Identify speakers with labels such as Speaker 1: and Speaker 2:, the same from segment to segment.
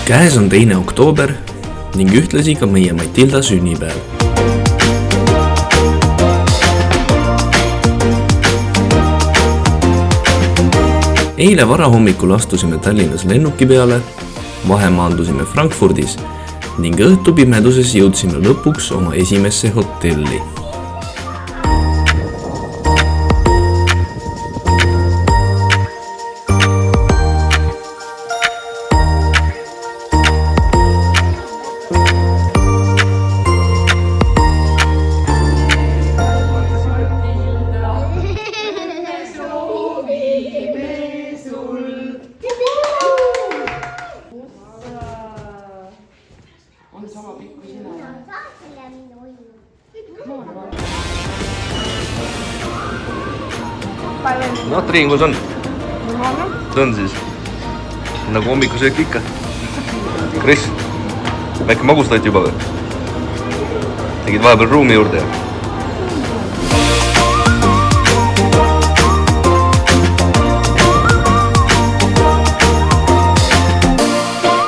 Speaker 1: Käes on 2. oktoober ning ühtlasi ka meie Matilda sünnipäev. Eile varahommikul astusime Tallinnas lennuki peale, vahemaandusime Frankfurdis ning õhtupimeduses jõudsime lõpuks oma esimesse hotelli.
Speaker 2: No, Triin, kus on? See on siis nagu hommikusöök ikka. Kris, äkki magustad juba või? Tegid vahepeal ruumi juurde ja?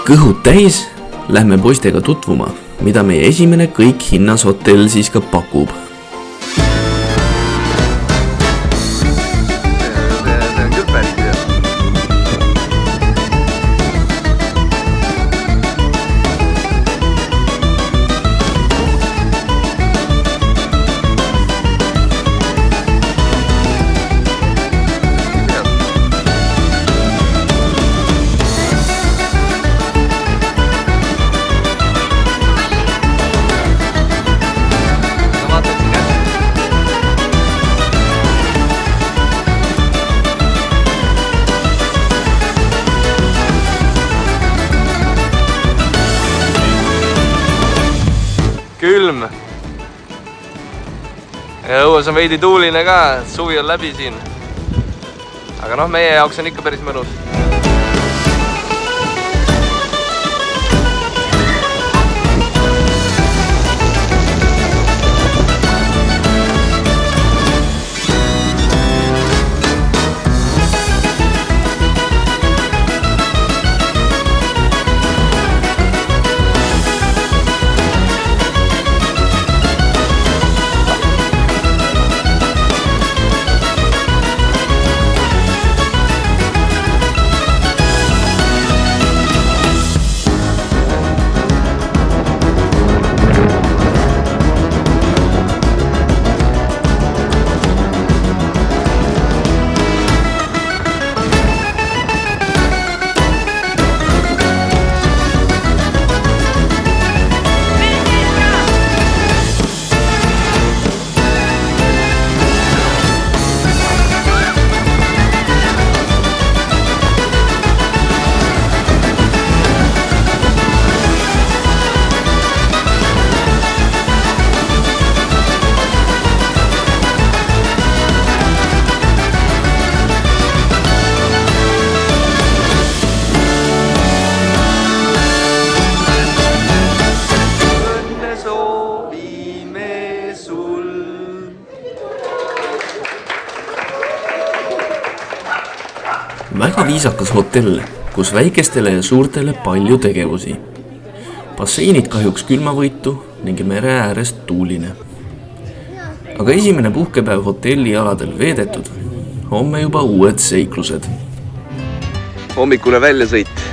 Speaker 1: Kõhud täis, lähme poistega tutvuma, mida meie esimene kõik hinnas hotell siis ka pakub.
Speaker 2: Külm. Ja õues on veidi tuuline ka, suvi on läbi siin. Aga noh, meie jaoks on ikka päris mõnus. Väga viisakas hotell, kus väikestele ja suurtele palju tegevusi. Basseinid kahjuks külmavõitu ning mere äärest tuuline. Aga esimene puhkepäev hotelli aladel veedetud, homme juba uued seiklused. Hommikune väljasõit.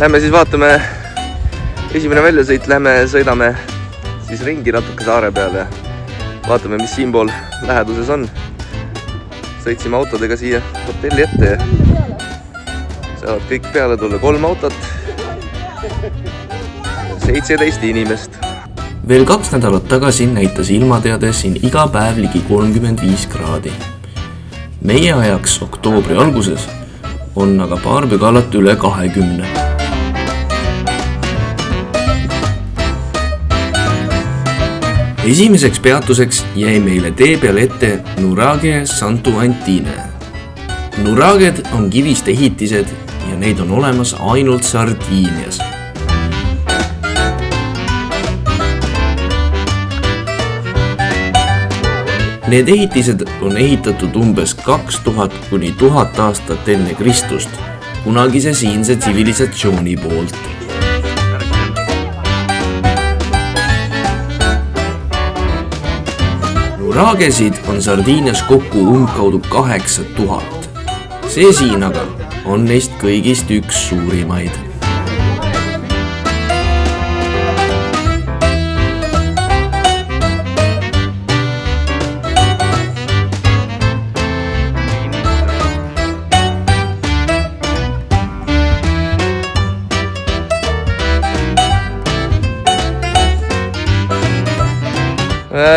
Speaker 2: Lähme siis vaatame, esimene väljasõit, lähme sõidame siis ringi natuke saare peale. vaatame, mis siinpool läheduses on. Sõitsime autodega siia hotelli ette ja saavad kõik peale tulla 3 autot, 17 inimest.
Speaker 1: Veel 2 nädalat tagasi näitas ilmateade siin iga päev ligi 35 kraadi. Meie ajaks oktoobri alguses on aga paar pügalat üle 20. Esimeseks peatuseks jäi meile tee peal ette Nurage Santu Antine. Nuraged on kivist ehitised ja neid on olemas ainult Sardiinias. Need ehitised on ehitatud umbes 2000 kuni 1000 aastat enne Kristust, kunagise siinse tsivilisatsiooni poolt. Nuragesid on Sardiinias kokku umbkaudu 8000. See siin aga on neist kõigist üks suurimaid.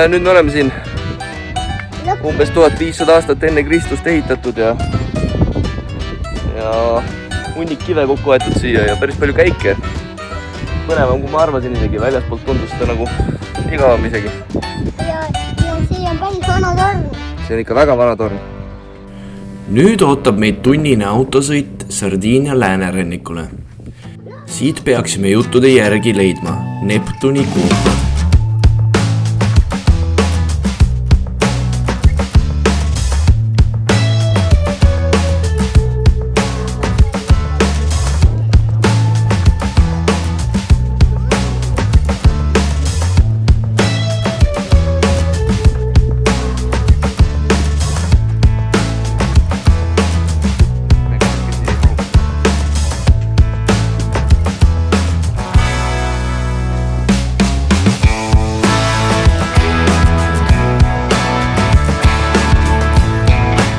Speaker 2: Nüüd me oleme siin umbes 1500 aastat enne Kristust ehitatud ja hunnik kive kokku aetud siia ja päris palju käike. Põnevam, kui ma arvasin isegi, väljaspoolt tundus seda nagu igavam isegi.
Speaker 3: Ja see on päris vana torn.
Speaker 2: See on ikka väga vana torn.
Speaker 1: Nüüd ootab meid tunnine autosõit Sardiinia läänerannikule. Siit peaksime juttude järgi leidma Neptuni koopa.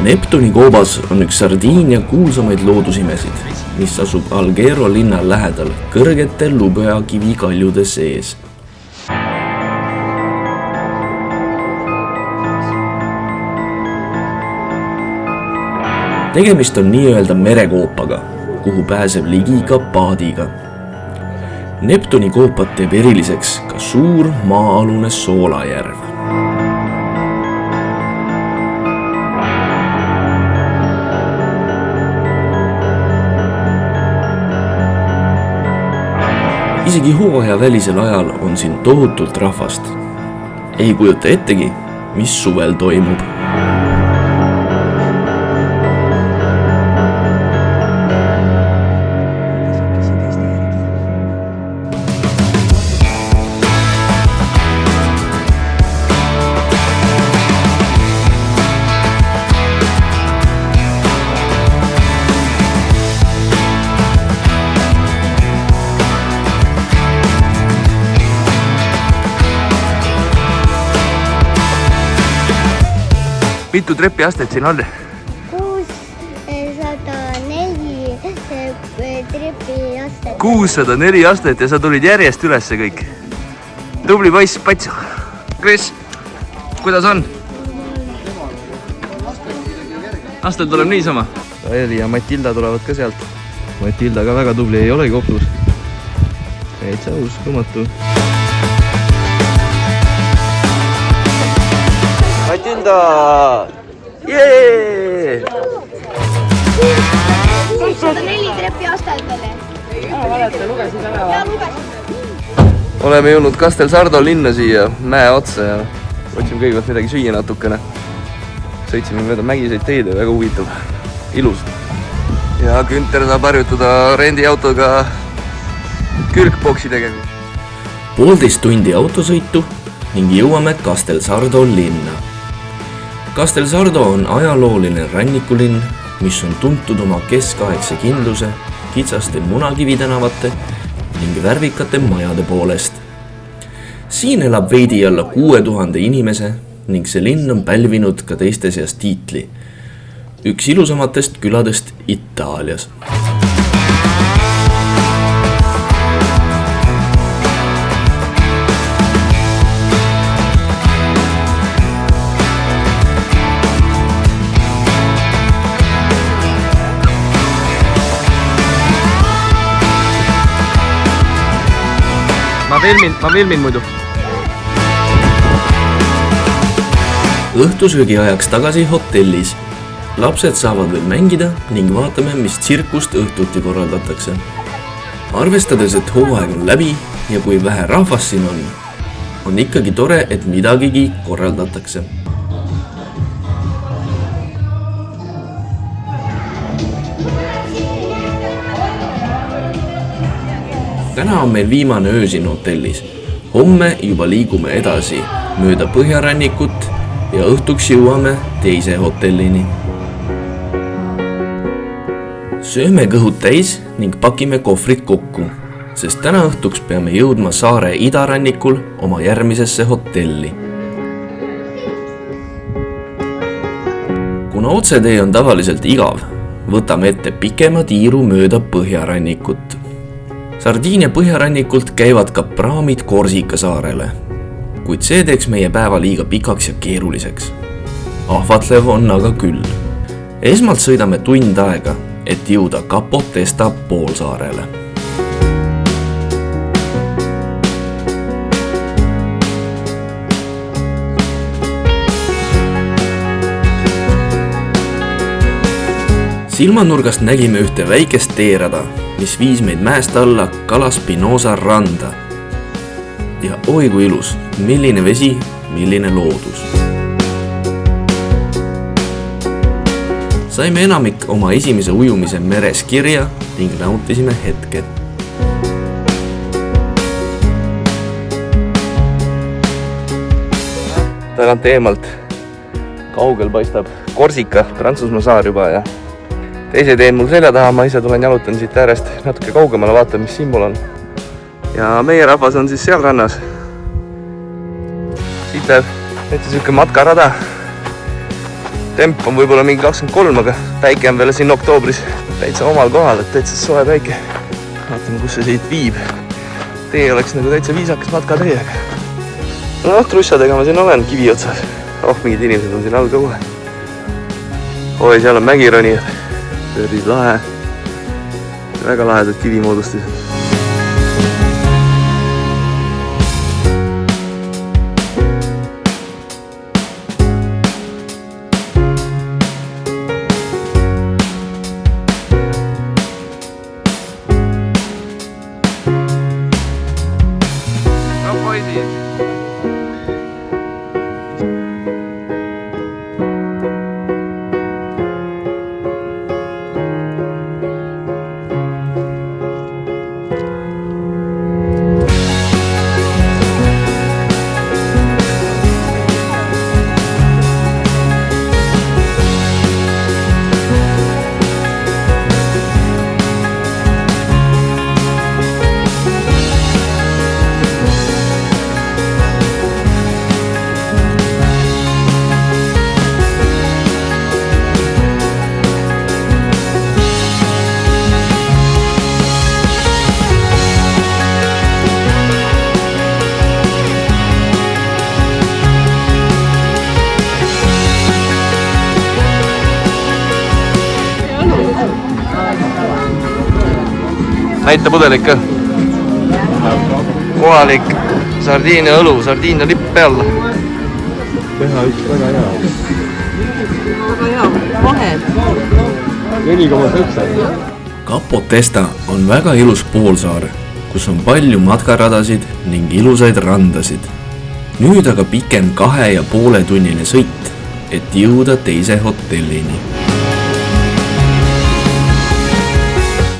Speaker 1: Neptuni koobas on üks Sardiinia kuulsamaid loodusimesid, mis asub Alghero linna lähedal kõrgete Lubea kivikaljude sees. Tegemist on nii-öelda merekoopaga, kuhu pääseb ligi ka paadiga. Neptuni koopat teeb eriliseks ka suur maa-alune soolajärv. Isegi hooaja välisel ajal on siin tohutult rahvast. Ei kujuta ettegi, mis suvel toimub.
Speaker 2: Mitu trepiastet siin on?
Speaker 3: 604 trepiastet.
Speaker 2: 604 astet ja sa tulid järjest ülesse kõik. Tubli poiss, Patsu. Kris, kuidas on? Astel tuleb niisama. Eli ja Matilda tulevad ka sealt. Matilda ka väga tubli, ei olegi Koplus. Täitsa uskumatu. Matilda! Jee!
Speaker 3: 604 trepiastet oli. Lugesin.
Speaker 2: Oleme jõudnud Castel Sardo linna siia mäe otsa ja otsime kõigepealt midagi süüa natukene. Sõitsime mööda mägiseid teid ja väga huvitav. Ilus. Ja Günther saab harjutada rendiautoga külgboksi tegema.
Speaker 1: 1,5 tundi autosõitu ning jõuame Castel Sardo linna. Castel Sardo on ajalooline rannikulinn, mis on tuntud oma keskaegse kindluse, kitsaste munakivitänavate ning värvikate majade poolest. Siin elab veidi alla 6000 inimese ning see linn on pälvinud ka teiste seas tiitli. Üks ilusamatest küladest Itaalias.
Speaker 2: Ma filmin muidu.
Speaker 1: Õhtusöögi ajaks tagasi hotellis. Lapsed saavad veel mängida ning vaatame, mis tsirkust õhtuti korraldatakse. Arvestades, et hooaeg on läbi ja kui vähe rahvast siin on ikkagi tore, et midagigi korraldatakse. Täna on meil viimane öö siin hotellis. Homme juba liigume edasi mööda põhjarannikut ja õhtuks jõuame teise hotellini. Sööme kõhud täis ning pakime kohvrid kokku, sest täna õhtuks peame jõudma saare idarannikul oma järgmisesse hotelli. Kuna otsetee on tavaliselt igav, võtame ette pikema tiiru mööda põhjarannikut. Sardiinia põhjarannikult käivad ka praamid Korsika saarele, kuid see teeks meie päeva liiga pikaks ja keeruliseks. Ahvatlev on aga küll. Esmalt sõidame tund aega, et jõuda Capo Testa poolsaarele. Silmanurgast nägime ühte väikest teerada, mis viis meid mäest alla Cala Spinosa randa. Ja oi kui ilus, milline vesi, milline loodus. Saime enamik oma esimese ujumise meres kirja ning nautisime hetke.
Speaker 2: Tagant eemalt kaugel paistab Korsika, Prantsusmaa saar juba ja teise teen mul selja taha, ma ise tulen jalutan siit äärest natuke kaugemale, vaatan, mis siin mul on. Ja meie rahvas on siis seal rannas. Siit läheb täitsa siuke matkarada. Temp on võib-olla mingi 23, aga päike on veel siin oktoobris täitsa omal kohal, et täitsa soe päike. Vaatame, kus see siit viib. Tee oleks nagu täitsa viisakas matkatee. No, trussadega ma siin olen kivi otsas. Mingid inimesed on siin all ka kohe. Oi, seal on mägironijad. Päris lahe. Väga lahedad kivimoodustised. No poisid. Näita pudelik ka. Kohalik Sardiinia õlu, Sardiinia lipp peal.
Speaker 4: Teha üks väga hea.
Speaker 5: Väga hea, vahe.
Speaker 4: 4,7.
Speaker 1: Capo Testa on väga ilus poolsaar, kus on palju matkaradasid ning ilusaid randasid. Nüüd aga pikem 2,5 tunnine sõit, et jõuda teise hotellini.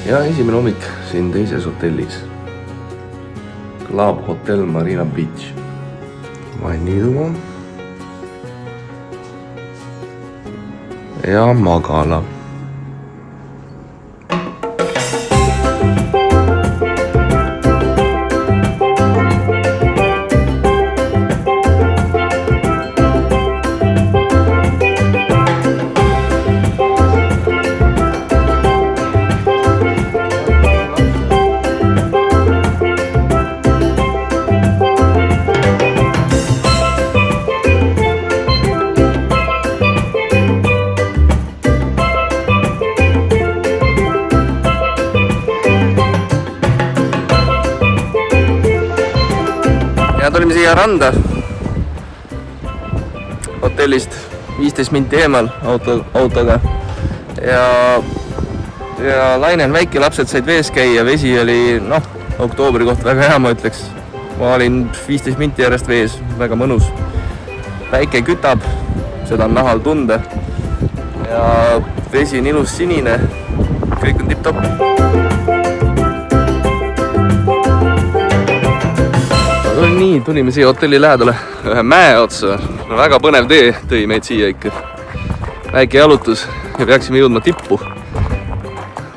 Speaker 2: Ja esimene hommik siin teises hotellis. Club Hotel Marina Beach. Vannituba. Ja magala. randa. Hotellist 15 minti eemal autoga. Ja laine on väike, lapsed said vees käia. Vesi oli, oktoobri kohta väga hea, ma ütleks. Ma olin 15 minti järjest vees, väga mõnus. Päike kütab, seda on nahal tunda. Ja vesi on ilus sinine, kõik on tipp-top. Nii, tulime siia hotelli lähedale ühe mäe otsa. Väga põnev tee tõi meid siia ikka. Väike jalutus ja peaksime jõudma tippu,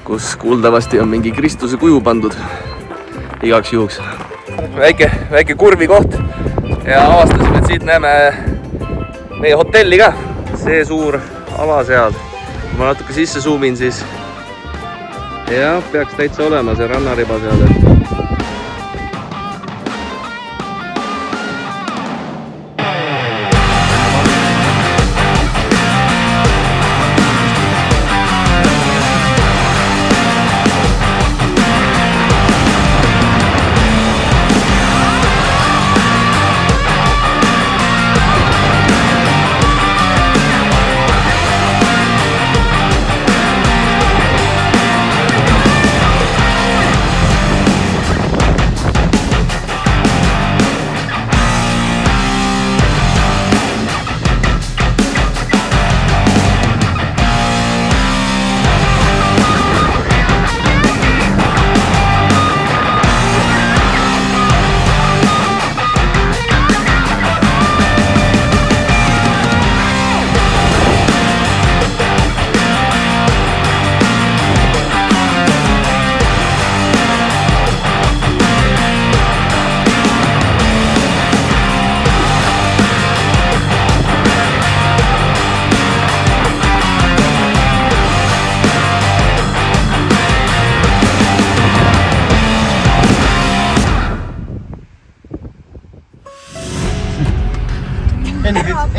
Speaker 2: kus kuuldavasti on mingi Kristuse kuju pandud igaks juhuks. Väike kurvi koht ja avastasime, et siit näeme meie hotelli ka. See suur ala seal. Kui ma natuke sisse zoomin, siis peaks täitsa olema see rannariba seal.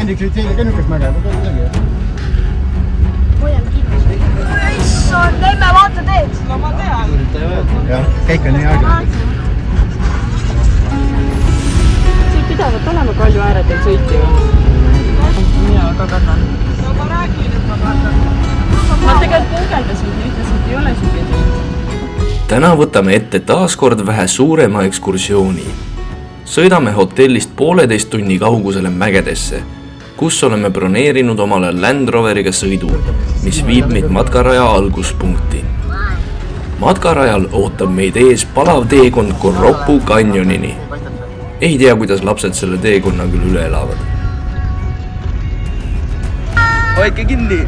Speaker 4: Endi kriteeriumi kennukast mäge, ma pean midagi.
Speaker 3: Hoian kinni. Issand, lähme vaata teed.
Speaker 5: No ma tean.
Speaker 4: Jah, kõik on nii aeglaselt.
Speaker 5: Siin pidavat olema Kalju ääretel sõiti või? Mina ka kannan. No ma räägin, et ma kannan. Ma tegelikult guugeldasin, ütlesin, et ei ole siuke sõit.
Speaker 1: Täna võtame ette taaskord vähe suurema ekskursiooni. Sõidame hotellist 1,5 tunni kaugusele mägedesse, kus oleme broneerinud omale Land Roveriga sõidu, mis viib meid matkaraja alguspunkti. Matkarajal ootab meid ees palav teekond Goropu kanjonini. Ei tea, kuidas lapsed selle teekonna küll üle elavad.
Speaker 2: Hoidke kinni!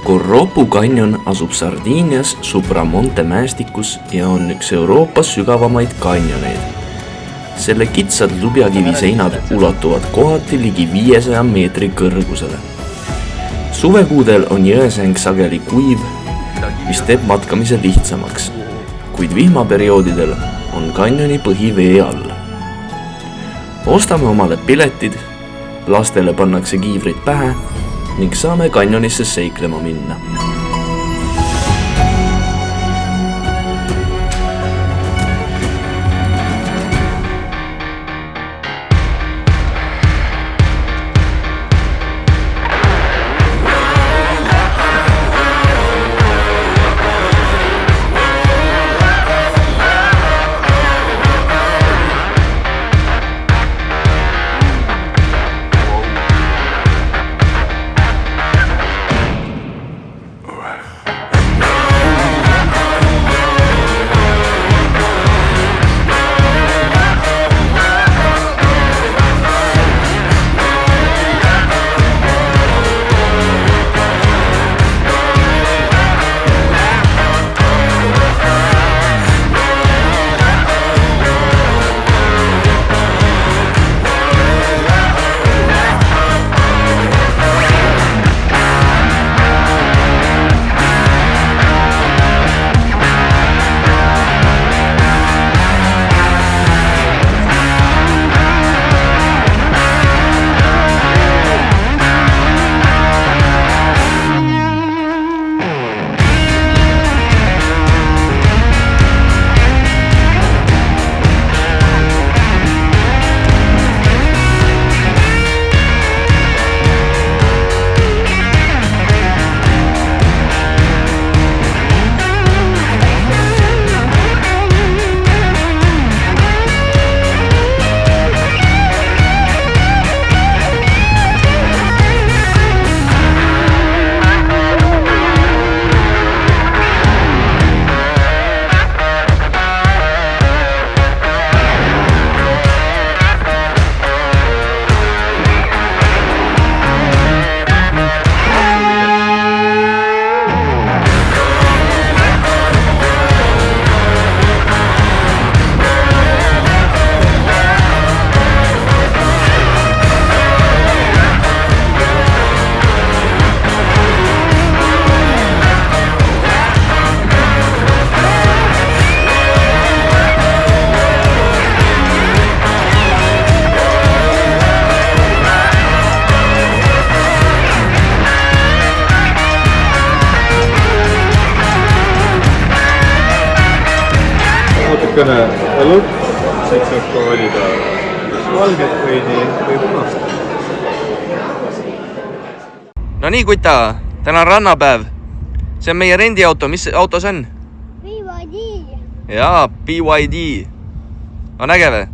Speaker 1: Goropu kanjon asub Sardiinias Supramonte mäestikus ja on üks Euroopas sügavamaid kanjoneid. Selle kitsad lubjakivi seinad ulatuvad kohati ligi 500 meetri kõrgusele. Suvekuudel on jõesäng sageli kuiv, mis teeb matkamise lihtsamaks, kuid vihmaperioodidel on kanjoni põhi vee all. Ostame omale piletid, lastele pannakse kiivrid pähe ning saame kanjonisse seiklema minna.
Speaker 6: niisugune lõpp, siit saab ka valida valget veini või punast.
Speaker 2: No nii, Kuta, täna on rannapäev. See on meie rendiauto, mis auto see on?
Speaker 3: BYD.
Speaker 2: Jaa, BYD. On äge või?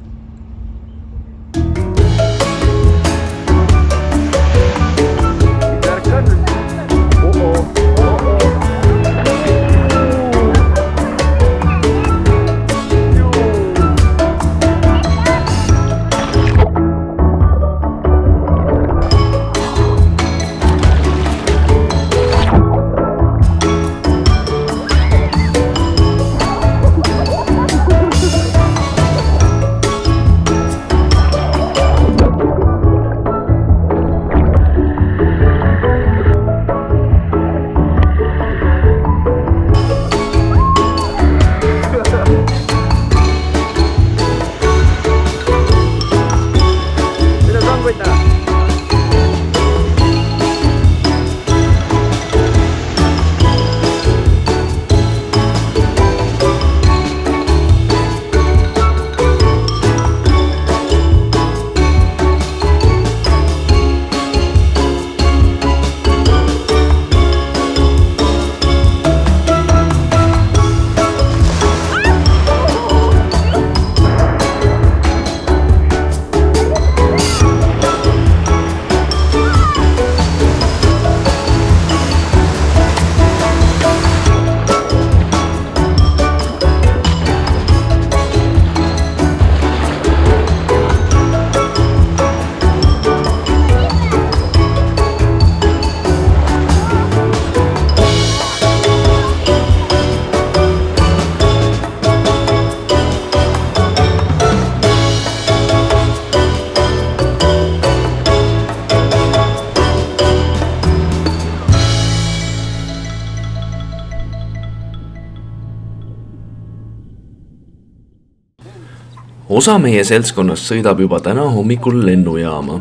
Speaker 1: Osa meie seltskonnast sõidab juba täna hommikul lennujaama.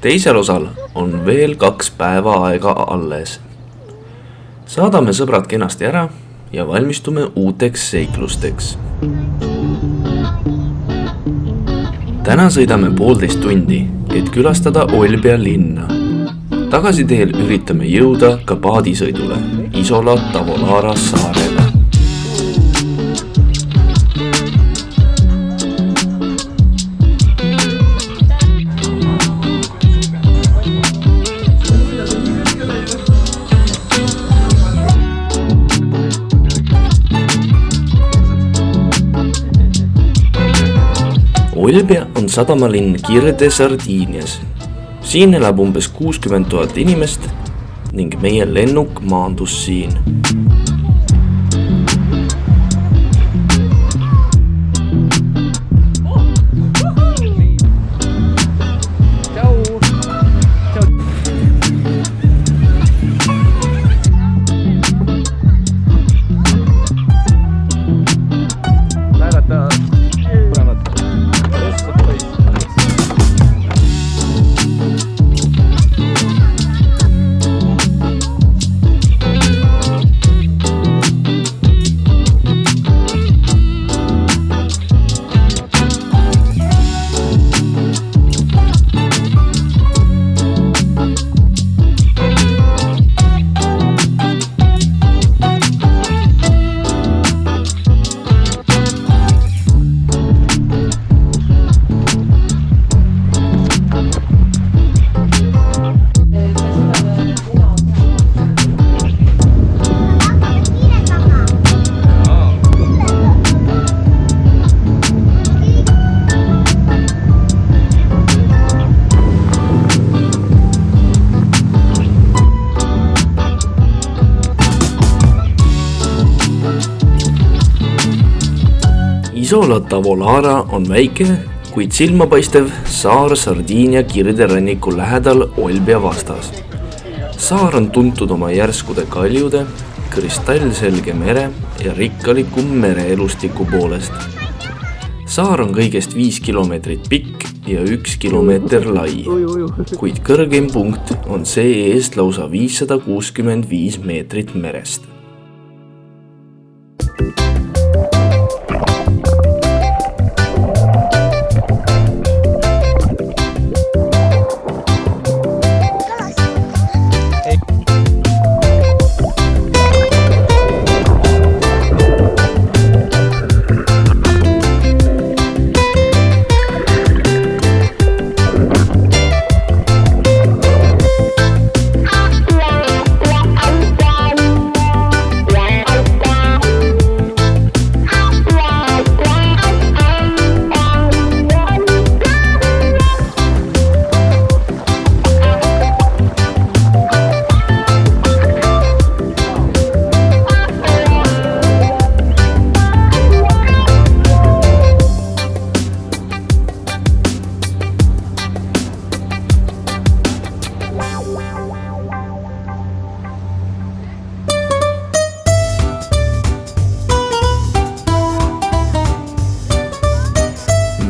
Speaker 1: Teisel osal on veel 2 päeva aega alles. Saadame sõbrad kenasti ära ja valmistume uuteks seiklusteks. Täna sõidame 1,5 tundi, et külastada Olbia linna. Tagasiteel üritame jõuda ka paadisõidule Isola Tavolara saarele. Olbia on sadamalinn Kirde-Sardiinias. Siin elab umbes 60 000 inimest ning meie lennuk maandus siin. Isola Tavolara on väike, kuid silmapaistev saar Sardiinia kirderanniku lähedal Olbia vastas. Saar on tuntud oma järskude kaljude, kristallselge mere ja rikkaliku mereelustiku poolest. Saar on kõigest 5 kilomeetrit pikk ja 1 kilomeeter lai, kuid kõrgeim punkt on see eest lausa 565 meetrit merest.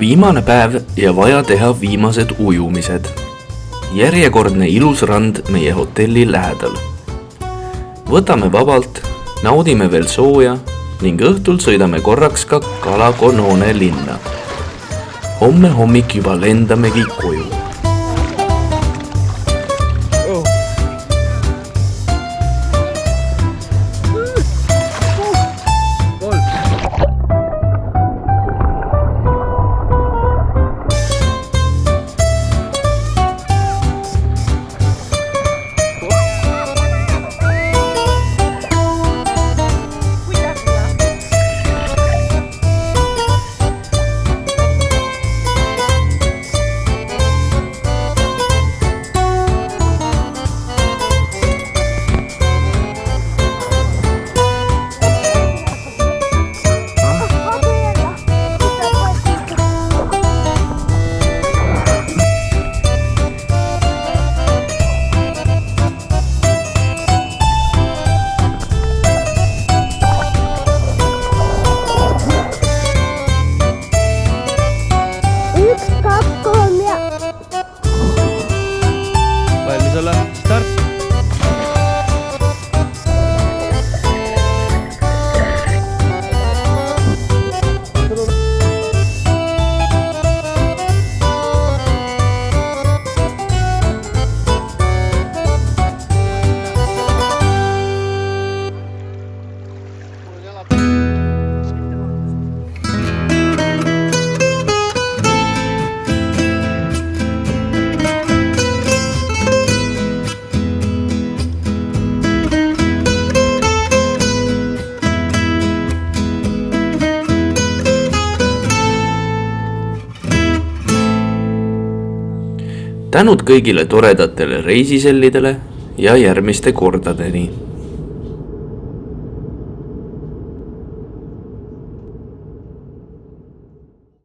Speaker 2: viimane päev ja vaja teha viimased ujumised. Järjekordne ilus rand meie hotelli lähedal. Võtame vabalt, naudime veel sooja ning õhtul sõidame korraks ka Kalakonone linna. Homme hommik juba lendamegi koju.
Speaker 1: Valmis olla, start! Tänud kõigile toredatele reisisellidele ja järgmiste kordadeni!